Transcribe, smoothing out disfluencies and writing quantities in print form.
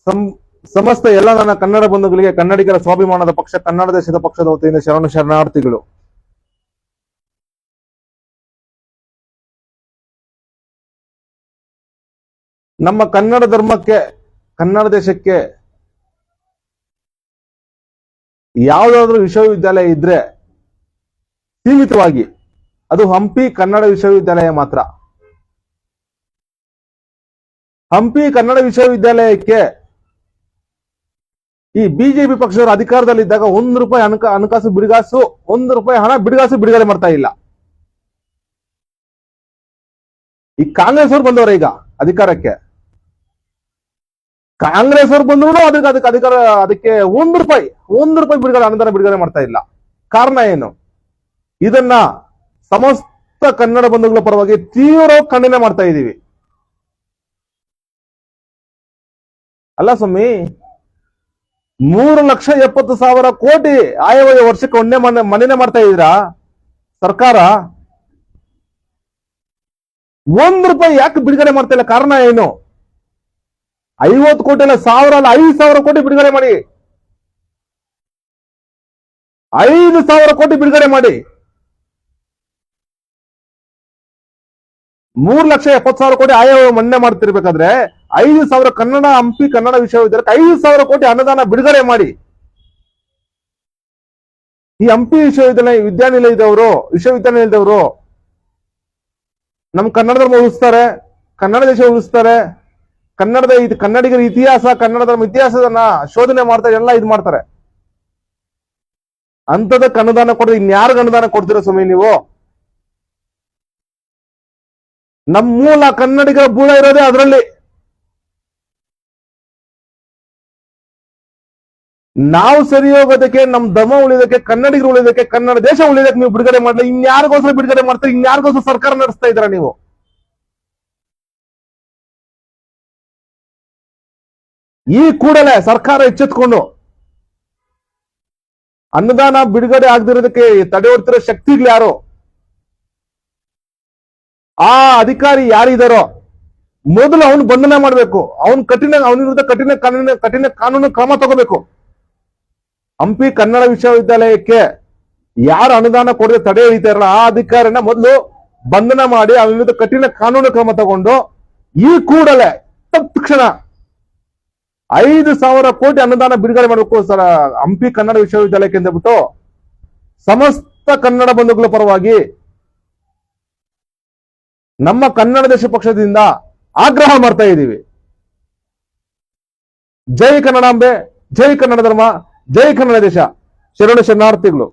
ಸಂ- ಸಮಸ್ತ ಎಲ್ಲ ನನ್ನ ಕನ್ನಡ ಬಂಧುಗಳಿಗೆ, ಕನ್ನಡಿಗರ ಸ್ವಾಭಿಮಾನದ ಪಕ್ಷ ಕನ್ನಡ ದೇಶದ ಪಕ್ಷದ ವತಿಯಿಂದ ಶರಣಾರ್ಥಿಗಳು. ನಮ್ಮ ಕನ್ನಡ ಧರ್ಮಕ್ಕೆ, ಕನ್ನಡ ದೇಶಕ್ಕೆ ಯಾವುದಾದ್ರೂ ವಿಶ್ವವಿದ್ಯಾಲಯ ಇದ್ರೆ ಸೀಮಿತವಾಗಿ ಅದು ಹಂಪಿ ಕನ್ನಡ ವಿಶ್ವವಿದ್ಯಾಲಯ ಮಾತ್ರ. ಹಂಪಿ ಕನ್ನಡ ವಿಶ್ವವಿದ್ಯಾಲಯಕ್ಕೆ ಈ ಬಿಜೆಪಿ ಪಕ್ಷದವರು ಅಧಿಕಾರದಲ್ಲಿದ್ದಾಗ ₹1 ಹಣಕಾಸು ಬಿಡುಗಾಸು, ₹1 ಹಣ ಬಿಡುಗಡೆ ಮಾಡ್ತಾ ಇಲ್ಲ. ಈ ಕಾಂಗ್ರೆಸ್ ಅವರು ಬಂದವರು ಈಗ ಅಧಿಕಾರಕ್ಕೆ, ಕಾಂಗ್ರೆಸ್ ಅವರು ಬಂದ್ರು ಅದಕ್ಕೆ ₹1 ಬಿಡುಗಡೆ, ಅನುದಾನ ಬಿಡುಗಡೆ ಮಾಡ್ತಾ ಇಲ್ಲ. ಕಾರಣ ಏನು? ಇದನ್ನ ಸಮಸ್ತ ಕನ್ನಡ ಬಂಧುಗಳ ಪರವಾಗಿ ತೀವ್ರ ಖಂಡನೆ ಮಾಡ್ತಾ ಇದ್ದೀವಿ. ಅಲ್ಲ ಸ್ವಾಮಿ, 3,70,000 ಕೋಟಿ ಆಯವ್ಯಯ ವರ್ಷಕ್ಕೆ ಮನೆನೇ ಮಾಡ್ತಾ ಇದ್ದೀರಾ ಸರ್ಕಾರ. ₹1 ಯಾಕೆ ಬಿಡುಗಡೆ ಮಾಡ್ತಾ ಇಲ್ಲ? ಕಾರಣ ಏನು? 50 ಕೋಟಿ ಅಲ್ಲ, 1,000 ಅಲ್ಲ, 5,000 ಕೋಟಿ ಬಿಡುಗಡೆ ಮಾಡಿ. 5,000 ಕೋಟಿ ಬಿಡುಗಡೆ ಮಾಡಿ. 3,70,000 ಕೋಟಿ ಆಯವ್ಯಯ ಮನ್ನಣೆ ಮಾಡ್ತಿರ್ಬೇಕಾದ್ರೆ 5,000 ಕನ್ನಡ ಹಂಪಿ ಕನ್ನಡ ವಿಶ್ವವಿದ್ಯಾಲಯಕ್ಕೆ 5,000 ಕೋಟಿ ಅನುದಾನ ಬಿಡುಗಡೆ ಮಾಡಿ. ಈ ಹಂಪಿ ವಿಶ್ವವಿದ್ಯಾನಿಲಯದವರು ನಮ್ಮ ಕನ್ನಡ ಧರ್ಮ ಉಳಿಸ್ತಾರೆ, ಕನ್ನಡ ದೇಶ ಉಳಿಸ್ತಾರೆ, ಕನ್ನಡಿಗರ ಇತಿಹಾಸ, ಕನ್ನಡ ಧರ್ಮ ಇತಿಹಾಸದನ್ನ ಶೋಧನೆ ಮಾಡ್ತಾರೆ, ಎಲ್ಲ ಇದು ಮಾಡ್ತಾರೆ. ಅಂತದಕ್ಕೆ ಅನುದಾನ ಕೊಡದೆ ಇನ್ಯಾರಿಗೆ ಅನುದಾನ ಕೊಡ್ತೀರಾ ಸ್ವಾಮಿ ನೀವು? ನಮ್ಮ ಮೂಲ ಕನ್ನಡಿಗರ ಬೂಳ ಇರೋದೇ ಅದರಲ್ಲಿ. ನಾವು ಸರಿ ಹೋಗೋದಕ್ಕೆ, ನಮ್ಮ ಧರ್ಮ ಉಳಿಯೋದಕ್ಕೆ, ಕನ್ನಡಿಗರು ಉಳಿಯೋದಕ್ಕೆ, ಕನ್ನಡ ದೇಶ ಉಳಿಯೋದಕ್ಕೆ ನೀವು ಬಿಡುಗಡೆ ಮಾಡಲಿ. ಇನ್ಯಾರಿಗೋಸ್ಕರ ಬಿಡುಗಡೆ ಮಾಡ್ತಾರೆ? ಇನ್ಯಾರಿಗೋಸ್ಕರ ಸರ್ಕಾರ ನಡೆಸ್ತಾ ಇದ್ದೀರಾ ನೀವು? ಈ ಕೂಡಲೇ ಸರ್ಕಾರ ಎಚ್ಚೆತ್ಕೊಂಡು ಅನುದಾನ ಬಿಡುಗಡೆ ಆಗದಿರೋದಕ್ಕೆ ತಡೆ ಹೊಡ್ತಿರೋ ಶಕ್ತಿಗಳು ಯಾರು, ಆ ಅಧಿಕಾರಿ ಯಾರಿದಾರೋ ಮೊದಲು ಅವನು ಬಂಧನ ಮಾಡಬೇಕು. ಅವನ ವಿರುದ್ಧ ಕಠಿಣ ಕಾನೂನು ಕ್ರಮ ತಗೋಬೇಕು. ಹಂಪಿ ಕನ್ನಡ ವಿಶ್ವವಿದ್ಯಾಲಯಕ್ಕೆ ಯಾರು ಅನುದಾನ ಕೊಡದೆ ತಡೆ ಹಿಡಿತಾರಲ್ಲ ಆ ಅಧಿಕಾರಿನ ಮೊದಲು ಬಂಧನ ಮಾಡಿ ಅವನ ವಿರುದ್ಧ ಕಠಿಣ ಕಾನೂನು ಕ್ರಮ ತಗೊಂಡು ಈ ಕೂಡಲೇ ತಕ್ಷಣ 5,000 ಕೋಟಿ ಅನುದಾನ ಬಿಡುಗಡೆ ಮಾಡಬೇಕು ಸರ್ ಹಂಪಿ ಕನ್ನಡ ವಿಶ್ವವಿದ್ಯಾಲಯಕ್ಕೆ ಅಂತ ಬಿಟ್ಟು ಸಮಸ್ತ ಕನ್ನಡ ಬಂಧುಗಳ ಪರವಾಗಿ ನಮ್ಮ ಕನ್ನಡ ದೇಶ ಪಕ್ಷದಿಂದ ಆಗ್ರಹ ಮಾಡ್ತಾ ಇದ್ದೀವಿ. ಜೈ ಕನ್ನಡಾಂಬೆ, ಜೈ ಕನ್ನಡ ಧರ್ಮ, ಜೈ ಕನ್ನಡ ದೇಶ. ಶರಣಾರ್ಥಿಗಳು.